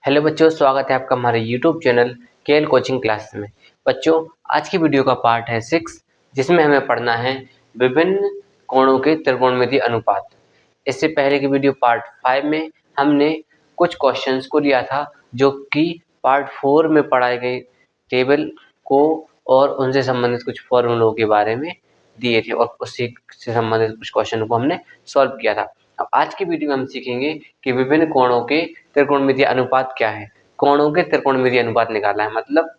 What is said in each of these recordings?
Hello बच्चों, स्वागत है आपका हमारे YouTube channel KL coaching class में। बच्चों, आज की वीडियो का पार्ट है 6, जिसमें हमें पढ़ना है विभिन्न कोणों के त्रिकोणमितीय अनुपात। इससे पहले की वीडियो पार्ट 5 में हमने कुछ क्वेश्चंस को लिया था, जो कि पार्ट 4 में पढ़ाई गई टेबल को और उनसे संबंधित कुछ फॉर्मूलों के बारे में दिए थे और उसी से संबंधित कुछ क्वेश्चन को हमने सॉल्व किया था। अब आज की वीडियो में हम सीखेंगे कि विभिन्न कोणों के त्रिकोणमितीय अनुपात क्या है। कोणों के त्रिकोणमितीय अनुपात निकालना है, मतलब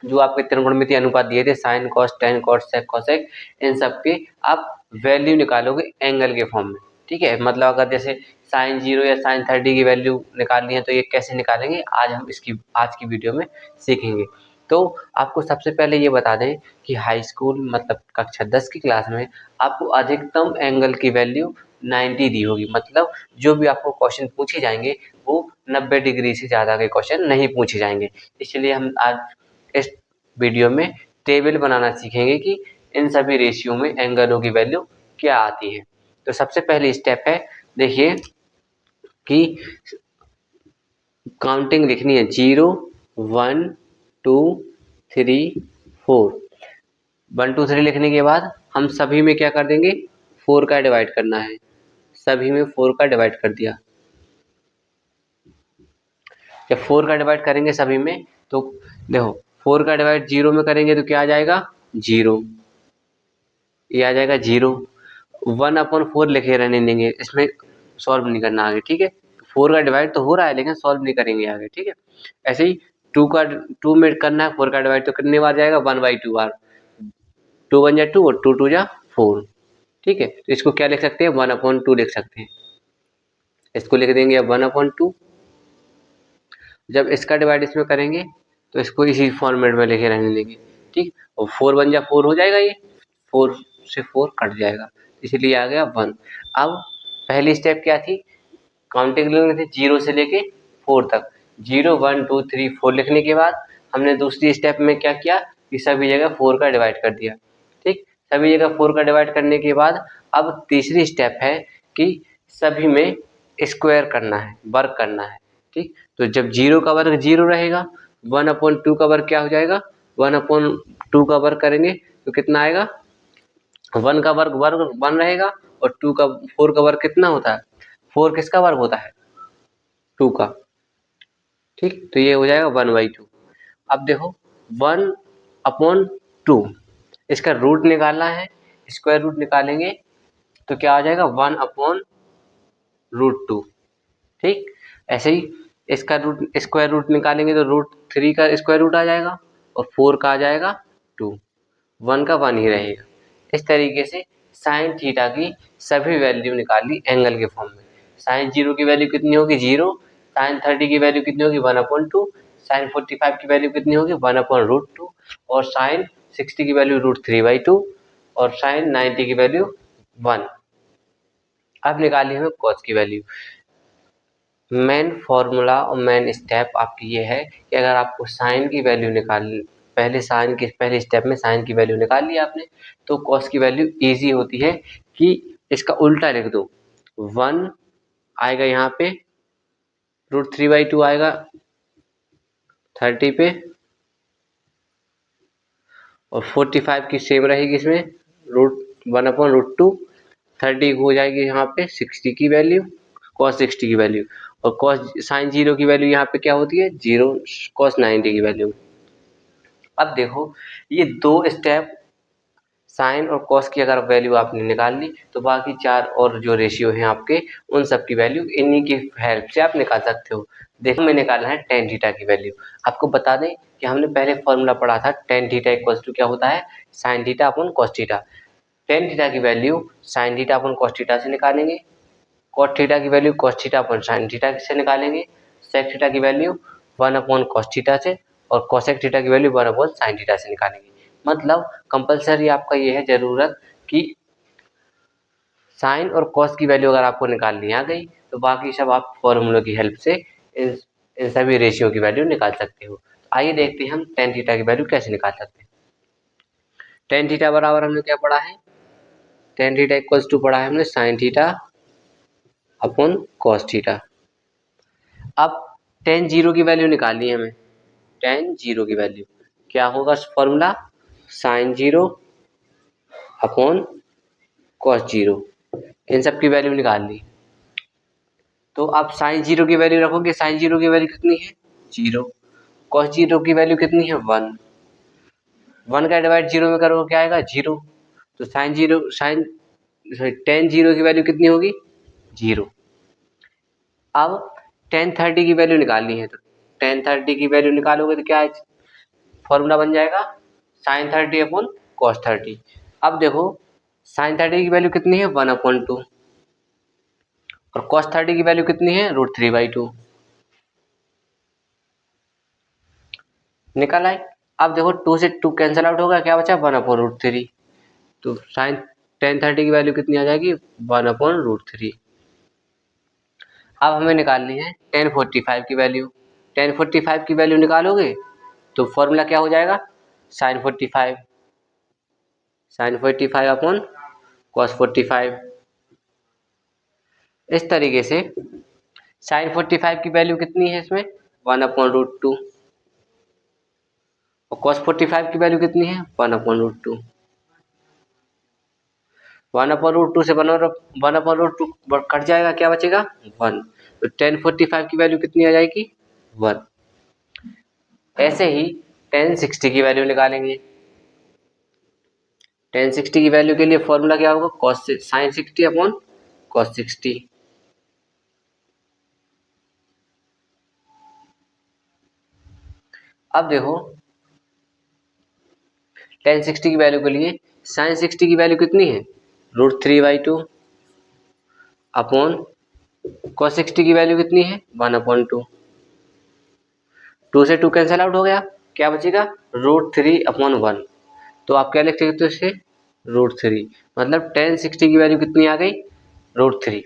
जो आपके त्रिकोणमितीय अनुपात दिए थे sine cos tan cot sec cosec, इन सब के आप वैल्यू निकालोगे एंगल के फॉर्म में। ठीक है, मतलब अगर जैसे साइन 0 या साइन 30 की वैल्यू निकालनी है तो ये कैसे निकालेंगे, आज की वीडियो में सीखेंगे। तो आपको सबसे पहले ये बता दें कि हाई स्कूल मतलब कक्षा 10 की क्लास में आपको अधिकतम एंगल की वैल्यू 90 दी होगी। मतलब जो भी आपको क्वेश्चन पूछे जाएंगे वो 90 डिग्री से ज़्यादा के क्वेश्चन नहीं पूछे जाएंगे। इसलिए हम आज इस वीडियो में टेबल बनाना सीखेंगे कि इन सभी रेशियो में एंगलों की वैल्यू क्या आती है। तो सबसे पहली स्टेप है, देखिए कि काउंटिंग लिखनी है 0 1 2 3 4। 1 2 3 लिखने के बाद हम सभी में क्या कर देंगे, 4 का डिवाइड करना है। सभी में 4 का डिवाइड कर दिया। जब 4 का डिवाइड करेंगे सभी में तो देखो 4 का डिवाइड 0 में करेंगे तो क्या आ जाएगा 0, ये आ जाएगा 0। 1/4 लिखे रहने देंगे, इसमें सॉल्व नहीं करना आगे। ठीक है, 4 का डिवाइड तो हो रहा है लेकिन सॉल्व नहीं करेंगे आगे। ठीक है, ऐसे ही 2 में करना है, 4 का डिवाइड तो कितनी बार जाएगा 1/2 बार। 2 1 जा 2 और 2 2 जा 4। ठीक है, तो इसको क्या लिख सकते हैं 1/2 लिख सकते हैं। इसको लिख देंगे अब 1/2। जब इसका डिवाइड इसमें करेंगे तो इसको इसी फॉर्मेट में लिखे रहने देंगे। ठीक, और 4 1 जा 4 हो जाएगा, ये 4 से 4 कट जाएगा, इसीलिए आ गया 1। अब पहली स्टेप क्या थी, काउंटिंग लिखने थे 0 से लेके 4 तक। 0 1 2 3 4 लिखने के बाद हमने दूसरी स्टेप में क्या किया कि सभी जगह 4 का डिवाइड कर दिया। ठीक, सभी जगह 4 का डिवाइड करने के बाद अब तीसरी स्टेप है कि सभी में स्क्वायर करना है, वर्ग करना है। ठीक, तो जब 0 का वर्ग 0 रहेगा, 1/2 का वर्ग क्या हो जाएगा, 1/2 का वर्ग करेंगे तो कितना आएगा, 1 का वर्ग 1 रहेगा और 4 का वर्ग कितना होता है, 4 किसका वर्ग होता है 2 का। ठीक, तो ये हो जाएगा 1/2। अब देखो 1/2 इसका रूट निकालना है, स्क्वायर रूट निकालेंगे तो क्या आ जाएगा 1/√2। ठीक, ऐसे ही इसका रूट स्क्वायर रूट निकालेंगे तो √3 का स्क्वायर रूट आ जाएगा और 4 का आ जाएगा 2, 1 का 1 ही रहेगा। इस तरीके से साइन थीटा की सभी वैल्यू निकाल ली एंगल के फॉर्म में। साइन 0 की वैल्यू कितनी होगी 0, साइन 30 की वैल्यू कितनी होगी 1/2, साइन 45 की वैल्यू कितनी होगी 1/√2 और साइन 60 की वैल्यू √3/2 और साइन 90 की वैल्यू 1। अब निकाली हमें कॉस की वैल्यू। मेन फॉर्मूला और मेन स्टेप आपकी ये है कि अगर आपको साइन की वैल्यू निकालनी, पहले स्टेप में साइन की वैल्यू निकाल ली आपने, तो कॉस की वैल्यू इजी होती है कि इसका उल्टा लिख दो। 1 आएगा यहाँ पे, √3/2 आएगा 30 पे और 45 की सेम रहेगी इसमें, 1/√2। 30 हो जाएगी यहाँ पे 60 की वैल्यू, cos 60 की वैल्यू, और cos साइन 0 की वैल्यू यहाँ पे क्या होती है 0, cos 90 की वैल्यू। अब देखो ये दो स्टेप साइन और कॉस की अगर वैल्यू आपने निकाल ली तो बाकी 4 और जो रेशियो हैं आपके उन सब की वैल्यू इन्हीं की हेल्प से आप निकाल सकते हो। देखो मैं निकालना है टेन थीटा की वैल्यू। आपको बता दें कि हमने पहले फॉर्मूला पढ़ा था टेन थीटा इक्वल्स टू क्या होता है sine theta upon cos theta. Tan theta की value sine theta upon cos theta से निकालेंगे, कॉट थीटा की value cos theta upon sine theta से निकालेंगे, सेक थीटा की वैल्यू 1 अपॉन कॉस थीटा से और कोसेक थीटा की वैल्यू 1 अपॉन साइन थीटा से निकालेंगे। मतलब कंपलसरी आपका ये है जरूरत कि साइन और कॉस की वैल्यू अगर आपको निकालनी आ गई तो बाकी सब आप फॉर्मूलों की हेल्प से इन सभी रेशियो की वैल्यू निकाल सकते हो। आइए देखते हैं हम टेन थीटा की वैल्यू कैसे निकाल सकते हैं। टेन थीटा बराबर हमने क्या पढ़ा है, टेन थीटा इक्वल्स टू पढ़ा है हमने sine theta upon cos theta. अब टेन जीरो की वैल्यू निकालनी है हमें। टेन जीरो की वैल्यू क्या होगा formula, sine zero upon cos zero, इन सब की वैल्यू निकाल ली। तो आप साइन जीरो की वैल्यू रखोगे, साइन जीरो की वैल्यू कितनी है जीरो, कॉस जीरो की वैल्यू कितनी है वन, वन का डिवाइड जीरो में करोगे क्या आएगा जीरो, तो साइन टेन जीरो की वैल्यू कितनी होगी जीरो। अब टेन थर्टी की वैल्यू निकालनी है, तो टेन थर्टी की वैल्यू निकालोगे तो क्या है फॉर्मूला बन जाएगा sine thirty upon cos thirty. अब देखो साइन थर्टी की वैल्यू कितनी है वन अपॉन टू, और कॉस थर्टी की वैल्यू कितनी है रूट थ्री बाई टू, निकल आए। अब देखो टू से टू कैंसिल आउट होगा, क्या बचा वन अपॉन रूट थ्री, तो साइन टेन थर्टी की वैल्यू कितनी आ जाएगी वन अपॉन रूट थ्री। अब हमें निकालनी है टेन फोर्टी फाइव की वैल्यू, टेन फोर्टी फाइव की वैल्यू निकालोगे तो फॉर्मूला क्या हो जाएगा sine forty five, sine forty five upon cos forty five. इस तरीके से साइन फोर्टी फाइव की वैल्यू कितनी है इसमें वन अपॉन रूट टू, और कॉस फोर्टी फाइव की वैल्यू कितनी है one upon root two. One upon root two से one upon root two cut जाएगा, क्या बचेगा वन, तो टेन फोर्टी फाइव की वैल्यू कितनी आ जाएगी वन। ऐसे ही टेन सिक्सटी की वैल्यू निकालेंगे, टेन सिक्सटी की वैल्यू के लिए फॉर्मूला क्या होगा cos sine sixty upon cos sixty. अब देखो टेन सिक्सटी की वैल्यू के लिए साइन सिक्सटी की वैल्यू कितनी है root three by two upon cos sixty की वैल्यू कितनी है वन अपॉन टू, टू से टू कैंसिल आउट हो गया, क्या बचेगा रूट थ्री अपॉन वन, तो आप क्या लिख सकते हो इसे रूट थ्री, मतलब टेन सिक्सटी की वैल्यू कितनी आ गई रूट थ्री।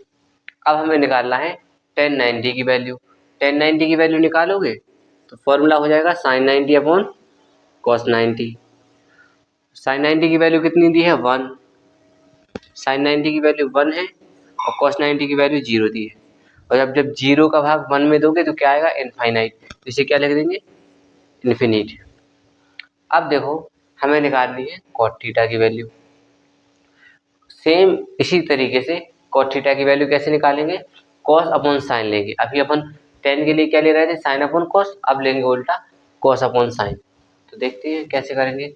अब हमें निकालना है टेन नाइन्टी की वैल्यू, टेन नाइन्टी की वैल्यू निकालोगे तो फॉर्मूला हो जाएगा sine ninety upon cos ninety. Sine ninety की वैल्यू कितनी दी है वन, साइन नाइन्टी की वैल्यू वन है और कॉस नाइन्टी की वैल्यू जीरो दी है, और जब जब जीरो का भाग वन में दोगे तो क्या आएगा इनफाइनाइट, इसे क्या लिख देंगे इन्फिनिट। अब देखो हमें निकालनी है कॉट थीटा की वैल्यू, सेम इसी तरीके से कॉट थीटा की वैल्यू कैसे निकालेंगे कॉस अपॉन साइन लेंगे, अभी अपन टेन के लिए क्या ले रहे थे साइन अपॉन कॉस, अब लेंगे उल्टा कॉस अपॉन साइन। तो देखते हैं कैसे करेंगे।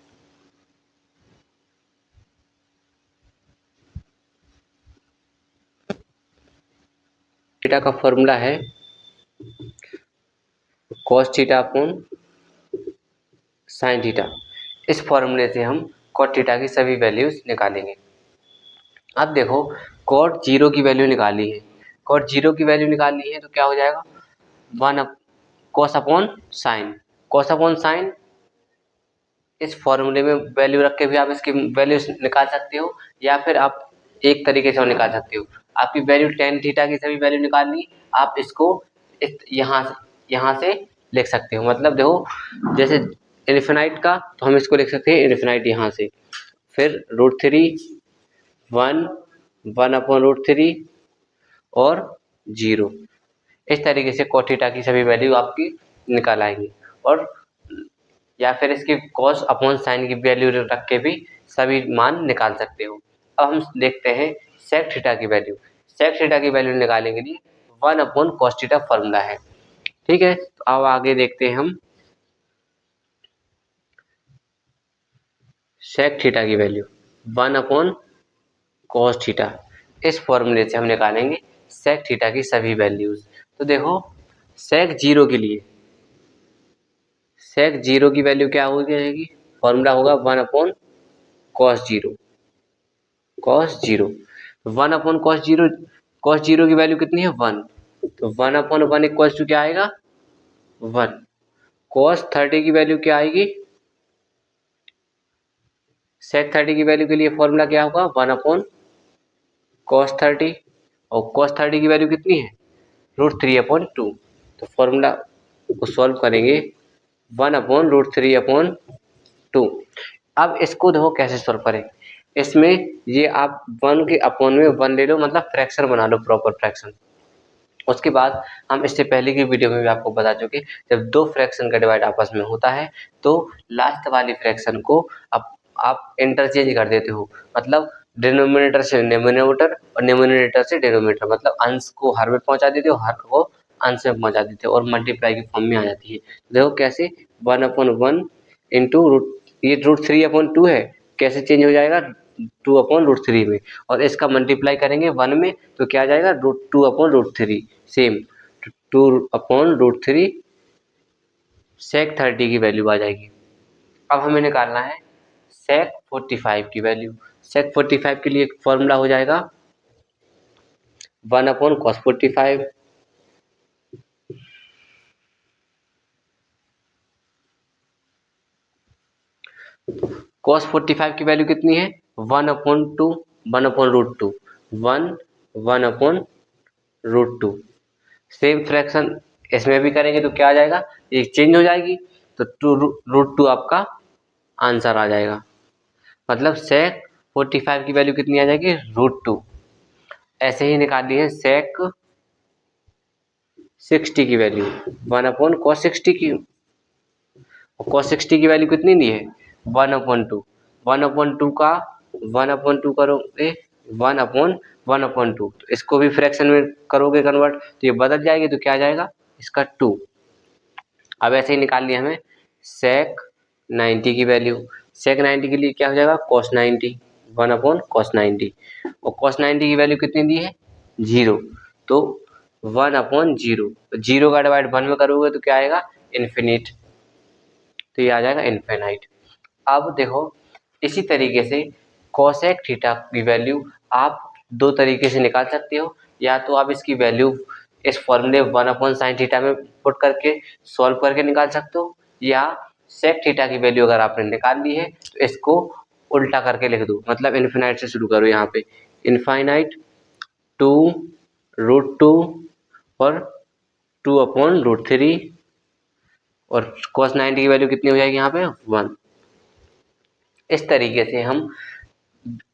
थीटा का फॉर्मूला है cos theta upon sine theta, इस फॉर्मूले से हम कॉट थीटा की सभी वैल्यूज निकालेंगे। अब देखो कॉट जीरो की वैल्यू निकाली है, कॉट जीरो की वैल्यू निकालनी है तो क्या हो जाएगा one cos upon sine, cos upon sine इस फॉर्मूले में वैल्यू रख के भी आप इसकी वैल्यू निकाल सकते हो, या फिर आप एक तरीके से और निकाल सकते हो। आपकी वैल्यू टेन थीटा की सभी वैल्यू निकालनी, आप इसको यहाँ से लिख सकते हो, मतलब देखो जैसे इन्फिनाइट का तो हम इसको लिख सकते हैं इन्फिनाइट यहाँ से, फिर root three one one upon root three और जीरो, इस तरीके से कॉट थीटा की सभी वैल्यू आपकी निकाल आएंगी, और या फिर इसकी कॉस अपॉन साइन की वैल्यू रख के भी सभी मान निकाल सकते हो। अब हम देखते हैं सेक थीटा की वैल्यू, सेक थीटा की वैल्यू निकालने के लिए one upon cos theta formula है, ठीक है। तो अब आगे देखते हैं हम सेक थीटा की value one upon cos theta, इस फॉर्मूले से हम निकालेंगे सेक थीटा की सभी वैल्यूज। तो देखो सेक जीरो के लिए सेक जीरो की वैल्यू क्या हो जाएगी फॉर्मूला होगा one upon cos zero, cos zero one upon cos zero की वैल्यू कितनी है वन, तो one upon one equal to क्या आएगा वन, कॉस थर्टी की वैल्यू क्या आएगी सेक थर्टी की वैल्यू के लिए फॉर्मूला क्या होगा वन अपॉन कॉस थर्टी, और कॉस थर्टी की वैल्यू कितनी है रूट थ्री अपॉन टू, तो फॉर्मूला को सॉल्व करेंगे one upon root three upon two. अब इसको देखो कैसे सॉल्व करें, इसमें ये आप वन के अपॉन में वन ले लो, मतलब फ्रैक्शन बना लो प्रॉपर फ्रैक्शन, उसके बाद हम इससे पहले की वीडियो में भी आपको बता चुके, जब दो फ्रैक्शन का डिवाइड आपस में होता है तो लास्ट वाली फ्रैक्शन को आप इंटरचेंज कर देते हो, मतलब डिनोमिनेटर से न्यूमरेटर और न्यूमरेटर से डिनोमिनेटर, मतलब अंश को हर में पहुंचा देते हो, हर को अंश में पहुंचा देते हो और मल्टीप्लाई की फॉर्म में आ जाती है। देखो कैसे, 1/1 इंटू रूट, ये √3/2 है, कैसे चेंज हो जाएगा 2/√3 में, और इसका मल्टीप्लाई करेंगे 1 में तो क्या आ जाएगा √2/√3, सेम 2/√3 sec 30 की वैल्यू आ जाएगी। अब हमें निकालना है sec 45 की वैल्यू। sec 45 के लिए एक फॉर्मूला हो जाएगा 1/cos 45, cos 45 की वैल्यू कितनी है 1/2, 1/√2, 1/√2। सेम फ्रैक्शन इसमें भी करेंगे तो क्या आ जाएगा, एक चेंज हो जाएगी तो √2 आपका आंसर आ जाएगा, मतलब sec 45 की वैल्यू कितनी आ जाएगी √2। ऐसे ही निकाली है sec 60 की वैल्यू 1/cos 60 की, cos 60 की वैल्यू कितनी दी है 1/2, 1/2 का 1/2 करोगे 1/1/2, तो इसको भी फ्रैक्शन में करोगे कन्वर्ट तो ये बदल जाएगी तो क्या आ जाएगा इसका 2। अब ऐसे ही निकाल लिया हमें sec 90 की वैल्यू। sec 90 के लिए क्या हो जाएगा cos 90, 1/cos 90, और cos 90 की वैल्यू कितनी दी है 0, तो 1/0, 0 का डिवाइड 1 में करोगे तो क्या आएगा इन्फिनिट, तो ये आ जाएगा इनफाइनाइट। अब देखो इसी तरीके से कोसेक थीटा की वैल्यू आप दो तरीके से निकाल सकते हो, या तो आप इसकी वैल्यू इस फॉर्मूले 1/sin थीटा में पुट करके सॉल्व करके निकाल सकते हो, या सेक थीटा की वैल्यू अगर आपने निकाल ली है तो इसको उल्टा करके लिख दो, मतलब इनफाइनाइट से शुरू करो, यहाँ पे इनफाइनाइट 2√2 और 2/√3 और cos 90 की वैल्यू कितनी हो जाएगी यहाँ पे 1। इस तरीके से हम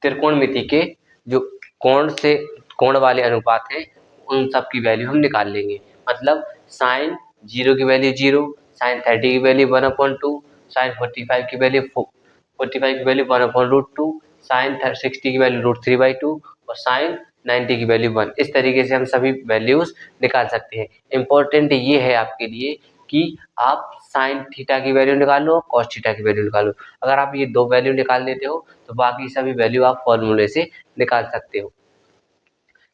त्रिकोणमिति के जो कोण वाले अनुपात हैं उन सब की वैल्यू हम निकाल लेंगे, मतलब साइन 0 की वैल्यू 0, साइन 30 की वैल्यू 1/2, साइन 45 की वैल्यू 1/2, साइन 60 की वैल्यू √3/2 और साइन 90 की वैल्यू 1। इस तरीके से हम सभी वैल्यूज निकाल सकते हैं। इम्पोर्टेंट ये है आपके लिए कि आप साइन थीटा की वैल्यू निकालो और कॉस थीटा की वैल्यू निकालो। अगर आप ये दो वैल्यू निकाल लेते हो तो बाकी सभी वैल्यू आप फॉर्मूले से निकाल सकते हो।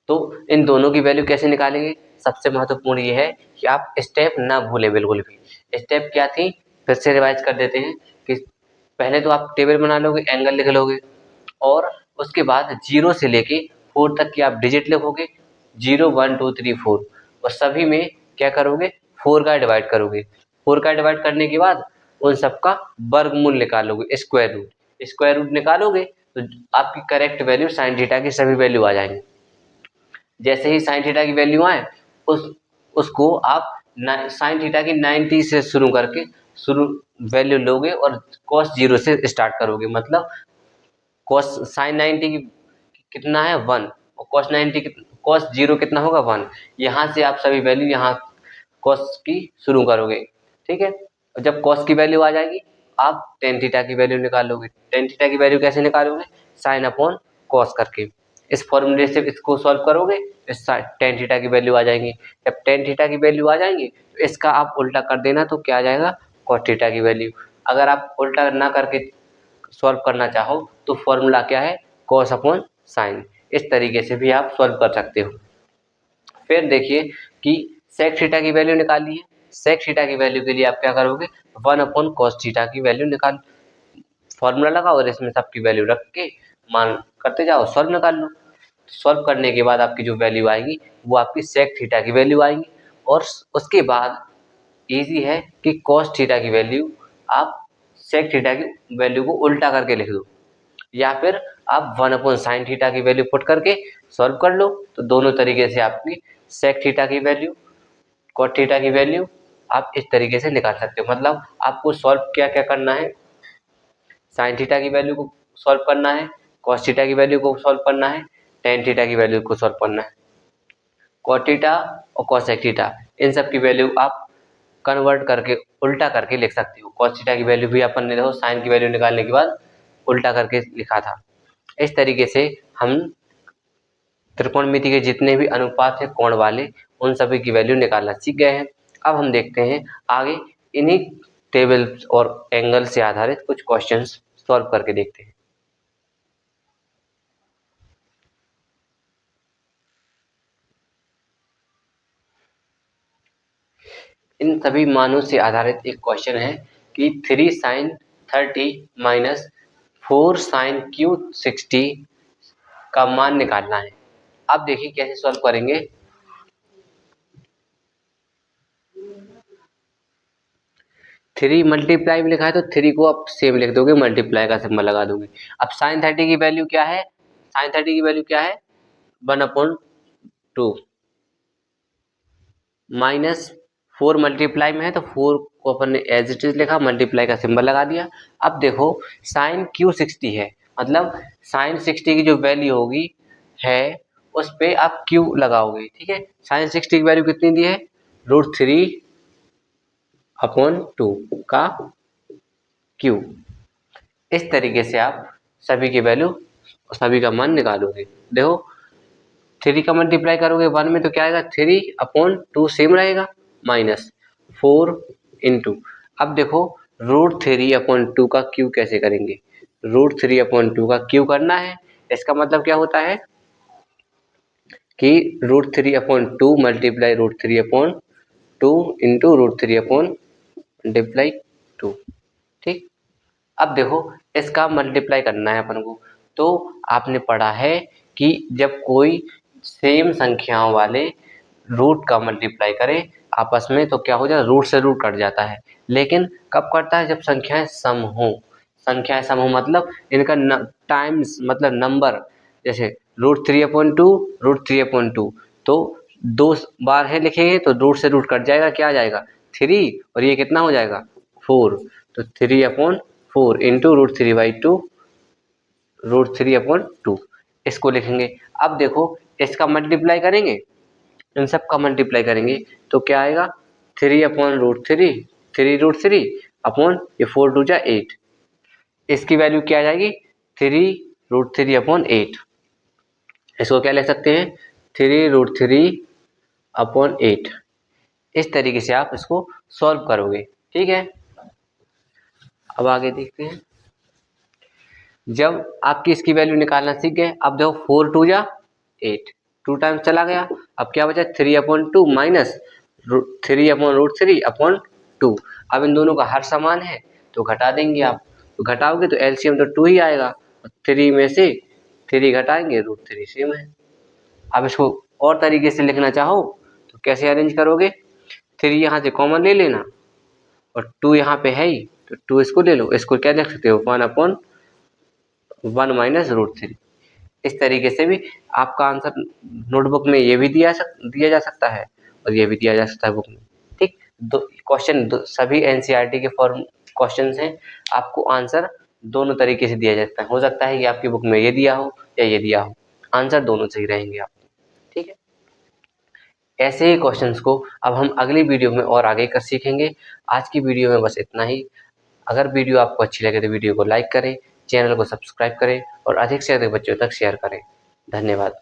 तो इन दोनों की वैल्यू कैसे निकालेंगे, सबसे महत्वपूर्ण ये है कि आप स्टेप ना भूलें बिल्कुल भी। स्टेप क्या थी, फिर से रिवाइज कर देते हैं कि पहले तो आप टेबल बना लोगे, एंगल लिख लोगे, और उसके बाद 0 से लेके 4 तक की आप डिजिट लिखोगे, 0 1 2 3 4, और सभी में क्या करोगे 4 का डिवाइड करोगे। 4 का डिवाइड करने के बाद उन सबका वर्गमूल निकालोगे, स्क्वायर रूट निकालोगे तो आपकी करेक्ट वैल्यू साइन थीटा की सभी वैल्यू आ जाएंगे। जैसे ही साइन थीटा की वैल्यू आए उसको आप साइन थीटा की 90 से शुरू करके वैल्यू लोगे और cos 0 से स्टार्ट करोगे, मतलब cos साइन 90 की कितना है 1 और cos 0 कितना होगा 1। यहाँ से आप सभी वैल्यू यहाँ cos की शुरू करोगे, ठीक है। और जब cos की वैल्यू आ जाएगी आप टेन थीटा की वैल्यू निकालोगे। टेन थीटा की वैल्यू कैसे निकालोगे, साइन अपॉन cos करके। इस फॉर्मूले से इसको सॉल्व करोगे तो टेन थीटा की वैल्यू आ जाएंगी। जब टेन थीटा की वैल्यू आ जाएंगी तो इसका आप उल्टा कर देना तो क्या आ जाएगा cos थीटा की वैल्यू। अगर आप उल्टा ना करके सॉल्व करना चाहो तो फॉर्मूला क्या है cos अपॉन साइन, इस तरीके से भी आप सॉल्व कर सकते हो। फिर देखिए कि sec थीटा की वैल्यू निकाली है। sec थीटा की वैल्यू के लिए आप क्या करोगे 1/cos थीटा की वैल्यू निकाल, फॉर्मूला लगाओ और इसमें सबकी वैल्यू रख के मान करते जाओ, सॉल्व निकाल लो। सॉल्व करने के बाद आपकी जो वैल्यू आएगी वो आपकी sec थीटा की वैल्यू आएगी, और उसके बाद इजी है कि cos थीटा की वैल्यू आप sec थीटा की वैल्यू को उल्टा करके लिख दो, या फिर आप 1/sin थीटा की वैल्यू पुट करके सॉल्व कर लो। तो दोनों तरीके से आपकी sec थीटा की वैल्यू cot थीटा की वैल्यू आप इस तरीके से निकाल सकते हो। मतलब आपको सॉल्व क्या क्या करना है, साइन थीटा की वैल्यू को सॉल्व करना है, cos थीटा की वैल्यू को सॉल्व करना है, tan थीटा की वैल्यू को सॉल्व करना है। cot थीटा और cosec थीटा, इन सब की वैल्यू आप कन्वर्ट करके उल्टा करके लिख सकते हो। cos थीटा की वैल्यू भी अपन ने देखो साइन की वैल्यू निकालने के बाद उल्टा करके लिखा था। इस तरीके से हम त्रिकोणमिति के जितने भी अनुपात है कोण वाले, उन सभी की वैल्यू निकालना सीख गए हैं। अब हम देखते हैं आगे इन्हीं टेबल्स और एंगल से आधारित कुछ क्वेश्चंस सॉल्व करके देखते हैं। इन सभी मानों से आधारित एक क्वेश्चन है कि 3 sin 30 माइनस 4 sin क्यू 60 का मान निकालना है। अब देखिए कैसे सॉल्व करेंगे। थ्री मल्टीप्लाई में लिखा है तो 3 को आप सेम लिख दोगे, मल्टीप्लाई का सिंबल लगा दोगे। अब sin 30 की वैल्यू क्या है? sin 30 की वैल्यू क्या है? 1/2 माइनस 4 मल्टीप्लाई में है तो 4 को अपन ने एज इट इज लिखा, मल्टीप्लाई का सिंबल लगा दिया। अब देखो sin क्यू 60 है, मतलब sin 60 की जो वैल्यू होगी है उस पे आप क्यू लगाओगे, ठीक है। sin 60 की वैल्यू कितनी दी है? √3/2 का क्यू। इस तरीके से आप सभी की वैल्यू, सभी का मान निकालोगे। देखो 3 का मल्टीप्लाई करोगे 1 में तो क्या आएगा? 3/2 सेम रहेगा, माइनस 4 इंटू, अब देखो √3/2 का क्यू कैसे करेंगे? √3/2 का क्यू करना है, इसका मतलब क्या होता है कि √3/2 मल्टीप्लाई √3/2 इंटू √3/2, ठीक। अब देखो इसका मल्टीप्लाई करना है अपन को, तो आपने पढ़ा है कि जब कोई सेम संख्याओं वाले रूट का मल्टीप्लाई करे आपस में तो क्या हो जाता है? रूट से रूट कट जाता है। लेकिन कब कटता है? जब संख्याएं सम हो। संख्याएं सम हो मतलब इनका टाइम्स मतलब नंबर, जैसे √3/2 √3/2, तो 2 बार है लिखेंगे तो रूट से रूट कट जाएगा, क्या आ जाएगा? 3, और ये कितना हो जाएगा? 4, तो 3/4 इंटू √3/2 √3/2 इसको लिखेंगे। अब देखो इसका मल्टीप्लाई करेंगे, इन सब का मल्टीप्लाई करेंगे तो क्या आएगा? 3/√3 3√3 अपॉन ये 4 2 जा 8, इसकी वैल्यू क्या आ जाएगी? 3√3/8। इसको क्या लिख सकते हैं? 3√3/8। इस तरीके से आप इसको सॉल्व करोगे, ठीक है। अब आगे देखते हैं। जब आपकी इसकी वैल्यू निकालना सीख गए, अब देखो 4 2 जा 8, 2 टाइम्स चला गया, अब क्या बचा? 3/2 माइनस 3/√3/2। अब इन दोनों का हर समान है तो घटा देंगे आप, तो घटाओगे तो एलसीएम तो 2 ही आएगा, 3 में से 3 घटाएंगे √3 सेम है। अब इसको और तरीके से लिखना चाहो तो कैसे अरेंज करोगे? 3 यहाँ से कॉमन ले लेना और 2 यहाँ पे है ही तो 2 इसको ले लो, इसको क्या लिख सकते हो? 1/1 माइनस √3। इस तरीके से भी आपका आंसर नोटबुक में ये भी दिया जा सकता है और ये भी दिया जा सकता है बुक में, ठीक। दो क्वेश्चन सभी एनसीईआरटी के फॉर्म क्वेश्चंस हैं, आपको आंसर दोनों तरीके से दिया जाता है। हो सकता है कि आपकी बुक में ये दिया हो या ये दिया हो, आंसर दोनों सही रहेंगे आपको, ठीक है। ऐसे ही क्वेश्चंस को अब हम अगली वीडियो में और आगे कर सीखेंगे। आज की वीडियो में बस इतना ही। अगर वीडियो आपको अच्छी लगे तो वीडियो को लाइक करें, चैनल को सब्सक्राइब करें और अधिक से अधिक बच्चों तक शेयर करें। धन्यवाद।